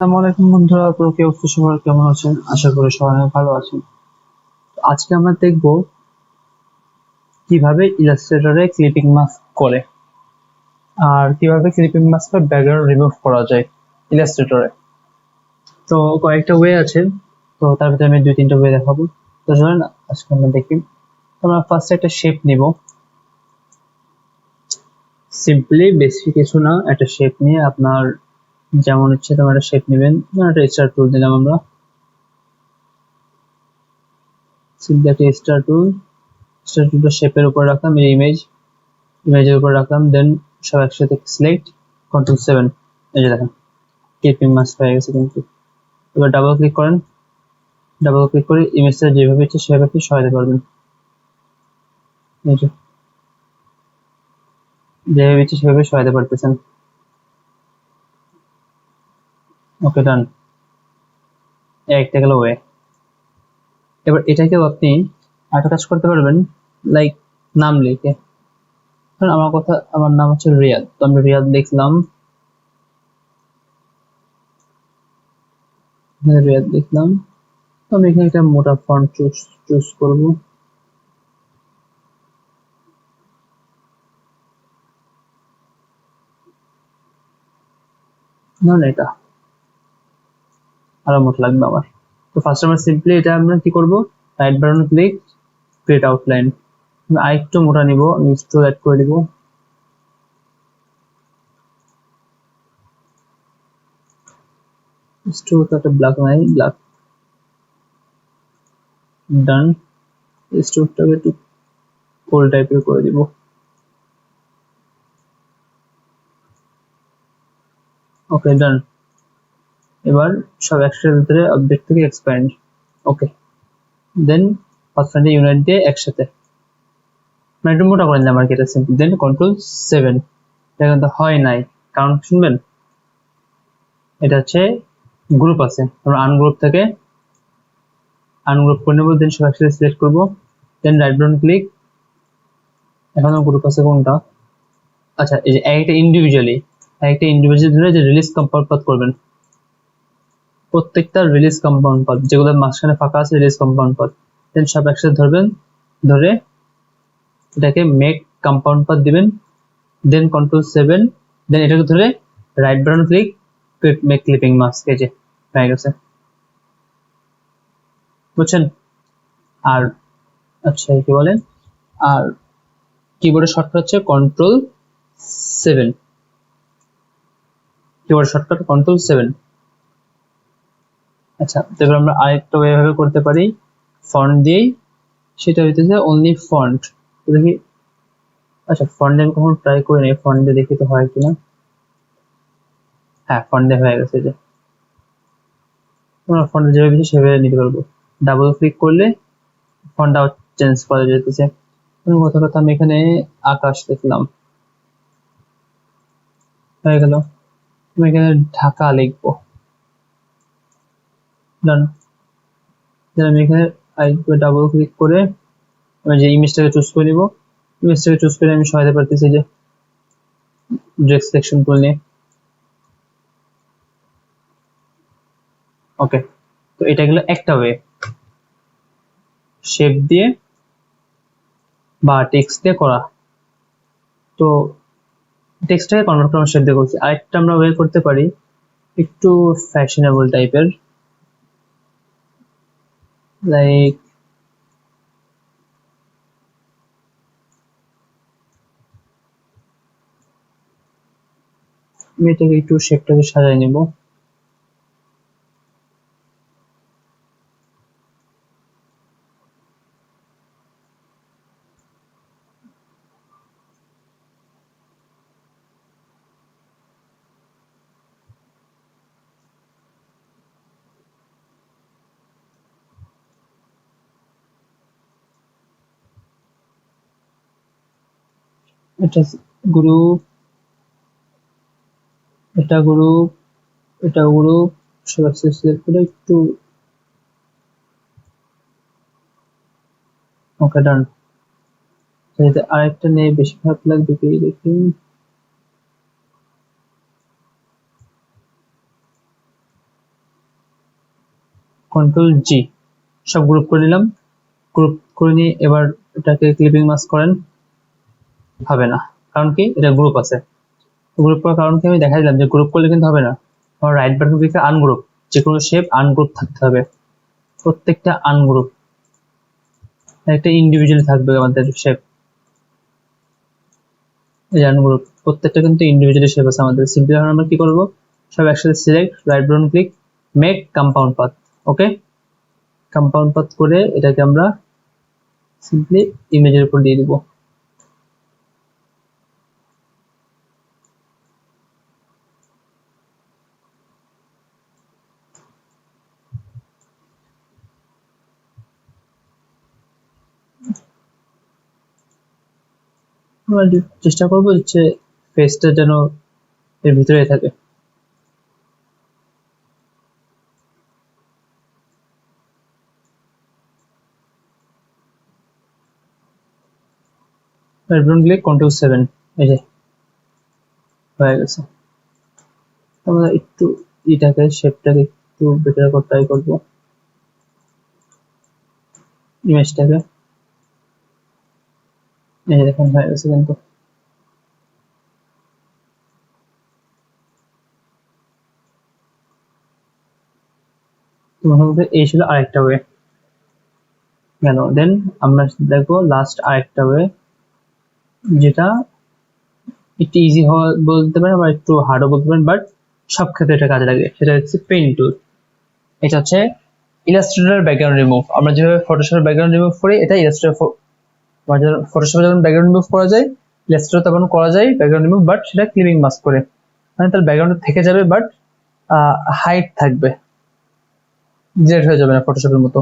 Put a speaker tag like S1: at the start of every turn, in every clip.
S1: আসসালামু আলাইকুম বন্ধুরা, তো কি অবস্থা সবার, কেমন আছেন? আশা করি সবাই অনেক ভালো আছেন। তো আজকে আমরা দেখব কিভাবে ইলাস্ট্রেটরে ক্লিপিং মাস্ক করে আর কিভাবে ক্লিপিং মাস্কের ব্যাকগ্রাউন্ড রিমুভ করা যায় ইলাস্ট্রেটরে। তো কয়েকটা ওয়ে আছে, তো তার ভিতরে আমি 2-3টা ওয়ে দেখাবো। তো চলেন আজকে আমরা দেখি। তো আমরা ফার্স্টে একটা শেপ নিব, সিম্পলি বেশি কিছু না, একটা শেপ নিয়ে আপনার যেমন ইচ্ছে তেমন একটা শেপ নেবেন। একটা স্টার টুল দিলাম আমরা, সিম্পলি একটা স্টার টুলটা শেপের উপর রাখলাম, ইমেজের উপর রাখলাম, দেন সব একসাথে সিলেক্ট, Ctrl+7, এই যে দেখেন ক্লিপিং মাস্ক হয়ে গেছে। কিন্তু এবার ডাবল ক্লিক করেন, ডাবল ক্লিক করে ইমেজটা যেভাবে ইচ্ছে সেভাবে আপনি সরাতে পারবেন। এই যে যেভাবে ইচ্ছে সেভাবে সরাতে পারতেছেন। ওকে, ডান। একটা গেল ওয়ে। এবার এটাকেও আপনি আরেকটা কাজ করতে পারবেন, লাইক নাম লিখে। কারণ আমার নাম হচ্ছে রিয়াদ, তো আমি রিয়াদ লিখলাম, তো আমি এখানে একটা মোটা ফন্ট চুজ করবো। না, এটা আরো মোটা লাগবে আমার। তো ফার্স্ট আমরা সিম্পলি এটা আমরা কি করব, right button click, create outline. আমি আরেকটু মোটা নিব, আমি স্ট্রোক অ্যাড করে দিব। স্ট্রোক একটা ব্ল্যাক নাই, ব্ল্যাক, ডান। স্ট্রোকটাকে একটু কোল টাইপের করে দিব। ওকে, ডান। এবার সব একসাথে ভিতরে অবজেক্ট থেকে এক্সপ্যান্ড। ওকে, দেন পাঁচখানটা ইউনিট দিয়ে একসাথে মানে একটু মোটা করে নিলাম আর কি, এটা সিম্পল। দেন Ctrl+7। এটা কিন্তু হয় নাই, কারণ শুনবেন, এটা হচ্ছে গ্রুপ আছে, আমরা আনগ্রুপ থেকে আনগ্রুপ করে নেবো, দেন সব একসাথে সিলেক্ট করবো, দেন রাইট বাটন ক্লিক। এখনো গ্রুপ আছে কোনটা? আচ্ছা, এই যে একটা ইন্ডিভিজুয়ালি ধরে যে রিলিজ কম্পাউন্ড পাথ করবেন, প্রত্যেকটা রিলিজ কম্পাউন্ড পাথ যেগুলো মাঝখানে ফাঁকা আছে, রিলিজ কম্পাউন্ড পাথ, দেন সব একসাথে ধরবেন, ধরে এটাকে মেক কম্পাউন্ড পাথ দিবেন, দেন Ctrl+7, দেন এটাকে ধরে right button click, make clipping mask. এই যে হয়ে গেছে, বুঝছেন? আর আচ্ছা, কি বলেন, আর কিবোর্ডের শর্টকাট হচ্ছে Ctrl+7, কিবোর্ড শর্টকাট Ctrl+7। আচ্ছা, তো এবার আমরা আরেকটা এভাবে করতে পারি ফন্ট দিয়েই, সেটা হইতেছে অনলি ফন্ট। দেখি, আচ্ছা ফন্ট দিয়ে আমি কখন ট্রাই করি নাই, ফন্ট দিয়ে দেখি তো হয় কিনা। হ্যাঁ, ফন্ট দিয়ে হয়ে গেছে। যে তোমরা ফন্ট যেভাবে দিচ্ছি সেভাবে নিতে পারবো, ডাবল ক্লিক করলে ফন্টটা চেঞ্জ করা যেতেছে। কথা আমি এখানে আকাশ লিখলাম, হয়ে গেল। আমি এখানে ঢাকা লিখবো, ডান। আমি এখানে ডাবল ক্লিক করে আমি যে ইমেজটাকে চুজ করে নিব, ইমেজটাকে চুজ করে আমি সরাতে পারতেছি যে ড্রেস সিলেকশন টুল নিয়ে। ওকে, তো এটা গেল একটা ওয়ে, শেপ দিয়ে বা টেক্সট দিয়ে করা। তো টেক্সটটাকে কনভার্ট করে শেপ দিয়ে করছি। আরেকটা আমরা ওয়ে করতে পারি একটু ফ্যাশনেবল টাইপের, লাইক আমি এটাকে একটু শেপটাকে সাজাই নিব। এটা গ্রুপ, এটা গ্রুপ, এটা গ্রুপ, সব সিলেক্ট করে একটু। ওকে, ডান। আরেকটা নিয়ে বেশি খারাপ লাগবে কি দেখি। কন্ট্রোল জি, সব গ্রুপ করে নিলাম। গ্রুপ করে নিয়ে এবার এটাকে ক্লিপিং মাস্ক করেন, হবে না, কারণ কি এটা গ্রুপ আছে। গ্রুপ করার কারণ কি আমি দেখাই দিলাম যে গ্রুপ করলে কিন্তু হবে না, আমার রাইট বাটন ক্লিকে আনগ্রুপ, যে কোনো শেপ আনগ্রুপ থাকতে হবে, প্রত্যেকটা আনগ্রুপ, একটা ইন্ডিভিজুয়ালি থাকবে আমাদের শেপ। এই আনগ্রুপ প্রত্যেকটা কিন্তু ইন্ডিভিজুয়ালি শেপ আছে আমাদের। সিম্পলি এখন আমরা কি করবো, সব একসাথে select, right button click, make compound path. Okay, compound path করে এটাকে আমরা সিম্পলি ইমেজের উপর দিয়ে দিব। আমরা চেষ্টা করবো যে ফেসটা যেন এর ভিতরে থাকে। রাইট বাটন ক্লিক, কন্ট্রোল 7, এই যে হয়ে গেছে। আমরা একটু এটাকে শেপটাকে একটু বেটার করে ট্রাই করবো, ইমেজটাকে, এই দেখুন হয়ে গেছে। কিন্তু তোমার মধ্যে এই ছিল আরেকটা ওয়ে গেল। দেন আমরা দেখবো লাস্ট আরেকটা ওয়ে, যেটা একটু ইজি বলতে পারেন, আবার একটু হার্ডও বলতে পারেন, বাট সব ক্ষেত্রে এটা কাজে লাগে। সেটা হচ্ছে পেন টুল। এটা হচ্ছে ইলাস্ট্রেটর ব্যাকগ্রাউন্ড রিমুভ। আমরা যেভাবে ফটোশপের ব্যাকগ্রাউন্ড রিমুভ করি, এটা ইলাস্ট্রেটর, ফটোশপে যখন ব্যাকগ্রাউন্ড রিমুভ করা যায়, ইলাস্ট্রেটর তখন করা যায় ব্যাকগ্রাউন্ড রিমুভ, বাট সেটা ক্লিপিং মাস্ক করে, মানে তার ব্যাকগ্রাউন্ড থেকে যাবে, বাট হাইট থাকবে, ডিলেট হয়ে যাবে না ফটোশপের মতো।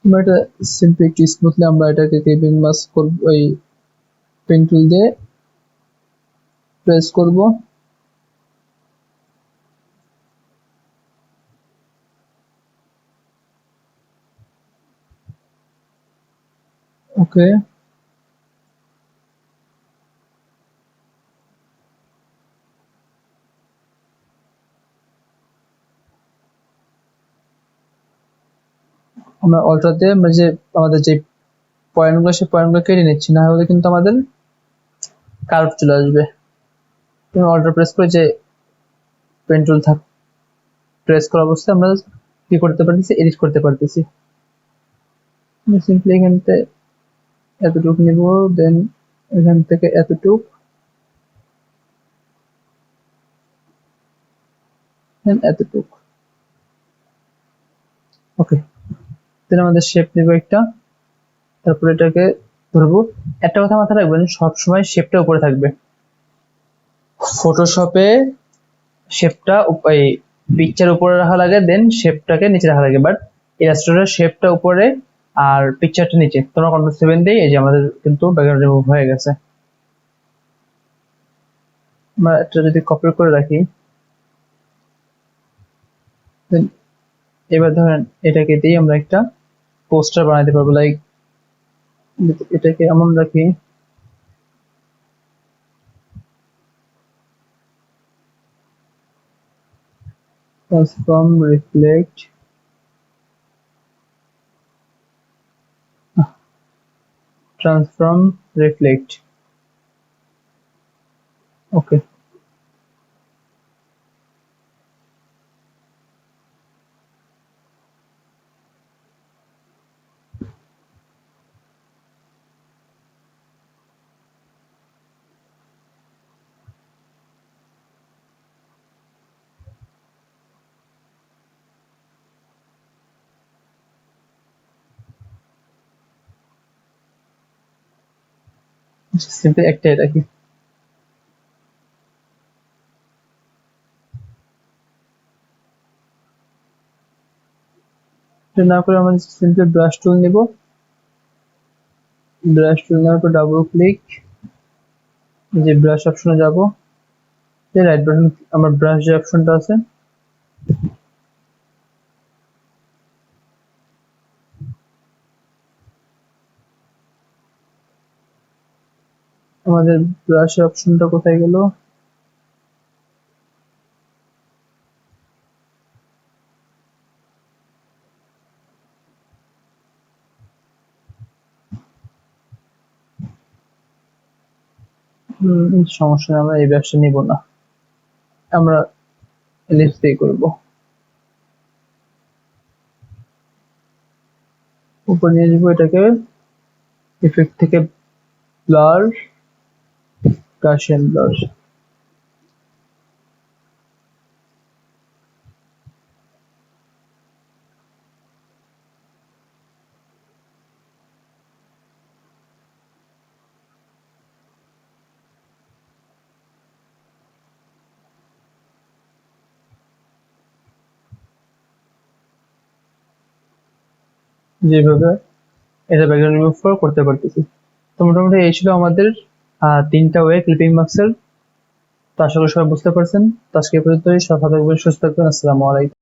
S1: আমরা এটা সিম্পলি একটু স্মুথলি আমরা এটাকে ক্লিপিং মাস্ক করব, ওই পেন টুল দিয়ে প্রেস করব। ওকে, আমরা অল্টারতে আমরা যে আমাদের যে পয়েন্টগুলো, সেই পয়েন্টগুলো কেটে নিচ্ছি, না হলে কিন্তু আমাদের কার্ভ চলে আসবে। তুমি অল্টার প্রেস করে যে পেন টুল প্রেস করা অবস্থায় আমরা কি করতে পারতেছি, এডিট করতে পারতেছি। সিম্পলি এখান থেকে এতটুকু নিব, দেন এখান থেকে এতটুক, দেন এতটুক। ওকে, দেন আমাদের শেপ নিব একটা, তারপর এটাকে ধরবো। একটা কথা মাথায় রাখবেন, সবসময় শেপটা উপরে থাকবে। ফটোশপে শেপটা এই পিকচার উপরে রাখা লাগে, দেন শেপটাকে নিচে রাখা লাগে, বাট ইলাস্ট্রেটর শেপটা উপরে আর পিকচারটা নিচে। তোমরা কন্ট্রোল 7 দিয়ে, এই যে আমাদের কিন্তু ব্যাকগ্রাউন্ড রিমুভ হয়ে গেছে। আমরা এটা যদি কপি করে রাখি, দেন এবার ধরেন এটাকে দিয়ে আমরা একটা পোস্টার বানাতে পারবো। লাইক এটাকে এমন রাখি, ট্রান্সফর্ম রিফ্লেক্ট, ট্রান্সফর্ম রিফ্লেক্ট। ওকে, সিম্পলি একটাই রাখি। না করে আমরা সিম্পলি ব্রাশ টুল নিব, ব্রাশ টুল নেওয়ার পর ডাবল ক্লিক, যে ব্রাশ অপশনে যাব, রাইট বাটন, আমার ব্রাশ যে অপশনটা আছে, আমাদের ব্রাশের অপশনটা কোথায় গেল, সমস্যা নেই, আমরা এই ব্যবসা নিব না, আমরা এলিপস দিয়ে করবো। উপর নিয়ে যাবো এটাকে, ইফেক্ট থেকে ব্লার, গাসিয়ান ব্লার। যেভাবে এটা ব্যাকগ্রাউন্ড রিমুভ করতে পারতেছি। তো মোটামুটি এই ছিল আমাদের 3টা ওয়ে ক্লিপিং মাস্কের। তো আশা করি সবাই বুঝতে পারছেন। তো আজকে এই পর্যন্তই, সবাই ভালো থাকবেন, সুস্থ থাকবেন। আসসালামু আলাইকুম।